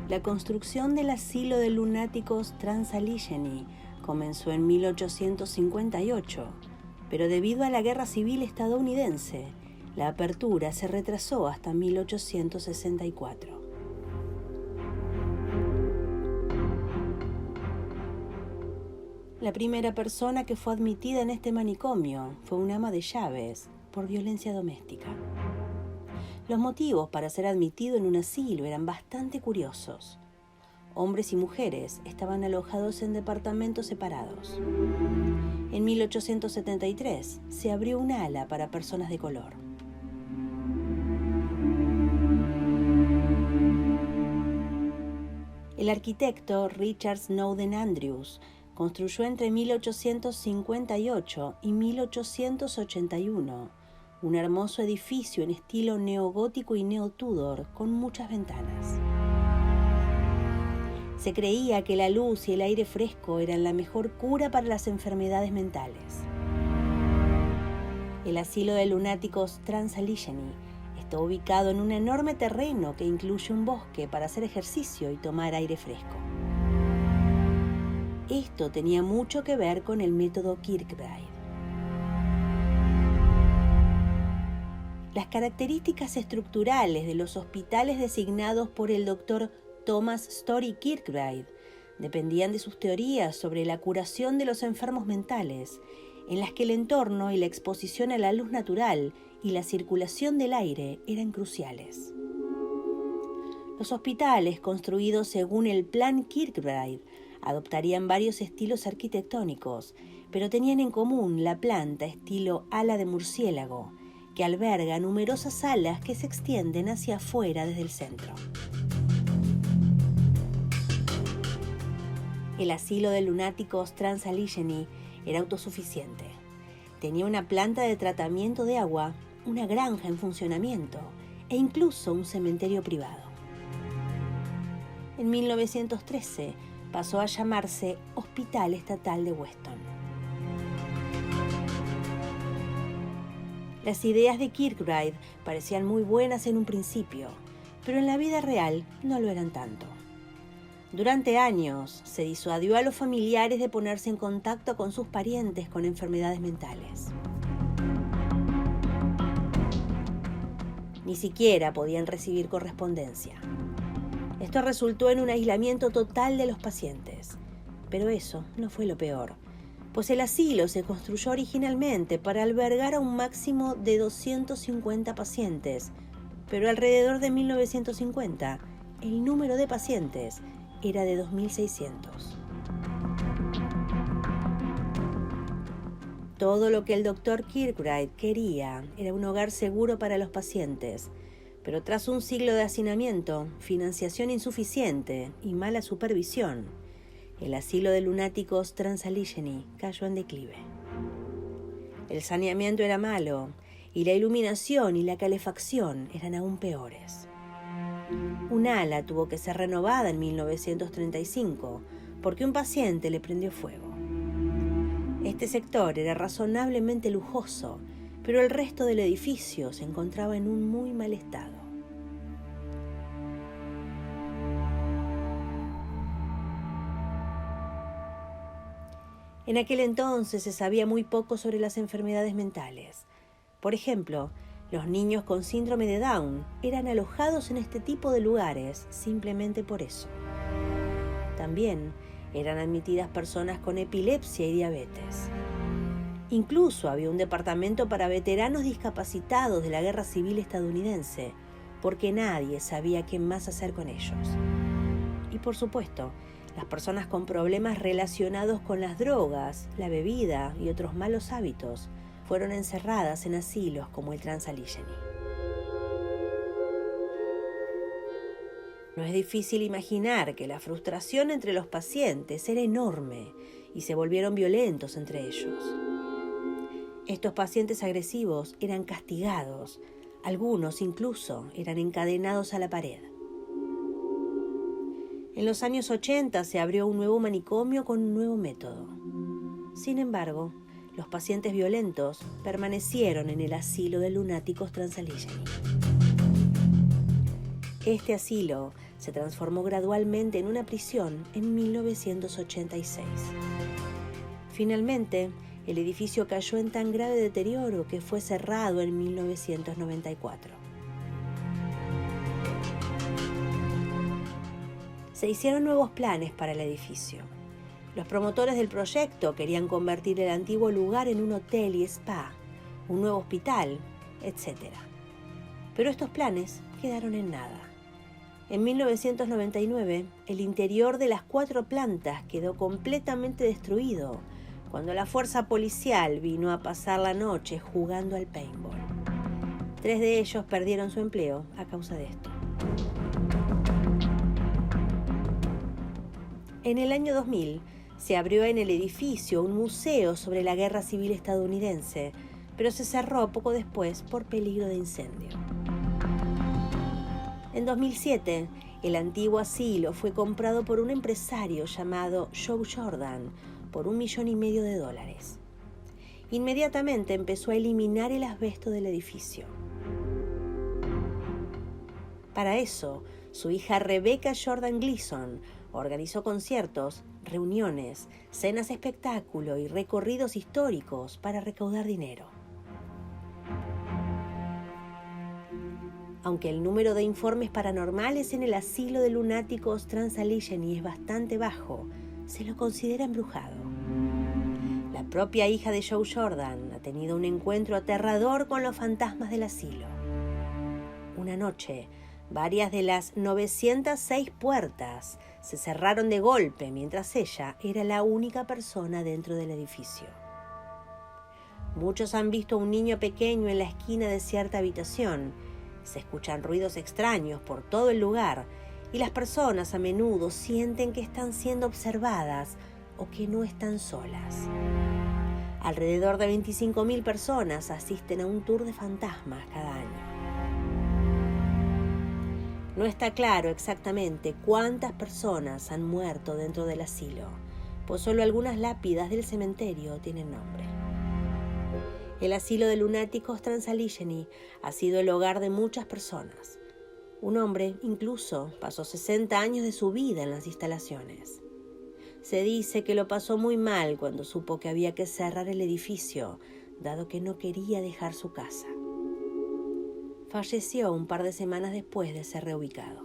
La construcción del asilo de lunáticos Trans-Allegheny comenzó en 1858, pero debido a la Guerra Civil estadounidense, la apertura se retrasó hasta 1864. La primera persona que fue admitida en este manicomio fue una ama de llaves por violencia doméstica. Los motivos para ser admitido en un asilo eran bastante curiosos. Hombres y mujeres estaban alojados en departamentos separados. En 1873 se abrió un ala para personas de color. El arquitecto Richard Snowden Andrews construyó entre 1858 y 1881 un hermoso edificio en estilo neogótico y neo-Tudor con muchas ventanas. Se creía que la luz y el aire fresco eran la mejor cura para las enfermedades mentales. El asilo de lunáticos Trans-Allegheny está ubicado en un enorme terreno que incluye un bosque para hacer ejercicio y tomar aire fresco. Esto tenía mucho que ver con el método Kirkbride. Las características estructurales de los hospitales designados por el Dr. Thomas Story Kirkbride dependían de sus teorías sobre la curación de los enfermos mentales, en las que el entorno y la exposición a la luz natural y la circulación del aire eran cruciales. Los hospitales construidos según el Plan Kirkbride adoptarían varios estilos arquitectónicos, pero tenían en común la planta estilo ala de murciélago, que alberga numerosas salas que se extienden hacia afuera desde el centro. El asilo de lunáticos Trans-Allegheny era autosuficiente. Tenía una planta de tratamiento de agua, una granja en funcionamiento e incluso un cementerio privado. En 1913 pasó a llamarse Hospital Estatal de Weston. Las ideas de Kirkbride parecían muy buenas en un principio, pero en la vida real no lo eran tanto. Durante años se disuadió a los familiares de ponerse en contacto con sus parientes con enfermedades mentales. Ni siquiera podían recibir correspondencia. Esto resultó en un aislamiento total de los pacientes, pero eso no fue lo peor, pues el asilo se construyó originalmente para albergar a un máximo de 250 pacientes, pero alrededor de 1950 el número de pacientes era de 2.600. Todo lo que el Dr. Kirkbride quería era un hogar seguro para los pacientes, pero tras un siglo de hacinamiento, financiación insuficiente y mala supervisión, el asilo de lunáticos Trans-Allegheny cayó en declive. El saneamiento era malo y la iluminación y la calefacción eran aún peores. Un ala tuvo que ser renovada en 1935 porque un paciente le prendió fuego. Este sector era razonablemente lujoso, pero el resto del edificio se encontraba en un muy mal estado. En aquel entonces se sabía muy poco sobre las enfermedades mentales. Por ejemplo, los niños con síndrome de Down eran alojados en este tipo de lugares simplemente por eso. También eran admitidas personas con epilepsia y diabetes. Incluso había un departamento para veteranos discapacitados de la Guerra Civil estadounidense, porque nadie sabía qué más hacer con ellos. Y por supuesto, las personas con problemas relacionados con las drogas, la bebida y otros malos hábitos fueron encerradas en asilos como el Trans-Allegheny. No es difícil imaginar que la frustración entre los pacientes era enorme y se volvieron violentos entre ellos. Estos pacientes agresivos eran castigados, algunos incluso eran encadenados a la pared. En los años 80 se abrió un nuevo manicomio con un nuevo método. Sin embargo, los pacientes violentos permanecieron en el asilo de lunáticos Trans-Allegheny. Este asilo se transformó gradualmente en una prisión en 1986. Finalmente, el edificio cayó en tan grave deterioro que fue cerrado en 1994. Se hicieron nuevos planes para el edificio. Los promotores del proyecto querían convertir el antiguo lugar en un hotel y spa, un nuevo hospital, etc. Pero estos planes quedaron en nada. En 1999, el interior de las 4 plantas quedó completamente destruido cuando la fuerza policial vino a pasar la noche jugando al paintball. 3 de ellos perdieron su empleo a causa de esto. En el año 2000, se abrió en el edificio un museo sobre la Guerra Civil estadounidense, pero se cerró poco después por peligro de incendio. En 2007, el antiguo asilo fue comprado por un empresario llamado Joe Jordan por $1,5 millones. Inmediatamente empezó a eliminar el asbesto del edificio. Para eso, su hija Rebecca Jordan Gleason organizó conciertos, reuniones, cenas de espectáculo y recorridos históricos para recaudar dinero. Aunque el número de informes paranormales en el asilo de lunáticos Trans-Allegheny es bastante bajo, se lo considera embrujado. La propia hija de Joe Jordan ha tenido un encuentro aterrador con los fantasmas del asilo. Una noche, varias de las 906 puertas se cerraron de golpe mientras ella era la única persona dentro del edificio. Muchos han visto a un niño pequeño en la esquina de cierta habitación. Se escuchan ruidos extraños por todo el lugar y las personas a menudo sienten que están siendo observadas o que no están solas. Alrededor de 25.000 personas asisten a un tour de fantasmas cada año. No está claro exactamente cuántas personas han muerto dentro del asilo, pues solo algunas lápidas del cementerio tienen nombre. El asilo de lunáticos Trans-Allegheny ha sido el hogar de muchas personas. Un hombre incluso pasó 60 años de su vida en las instalaciones. Se dice que lo pasó muy mal cuando supo que había que cerrar el edificio, dado que no quería dejar su casa. Falleció un par de semanas después de ser reubicado.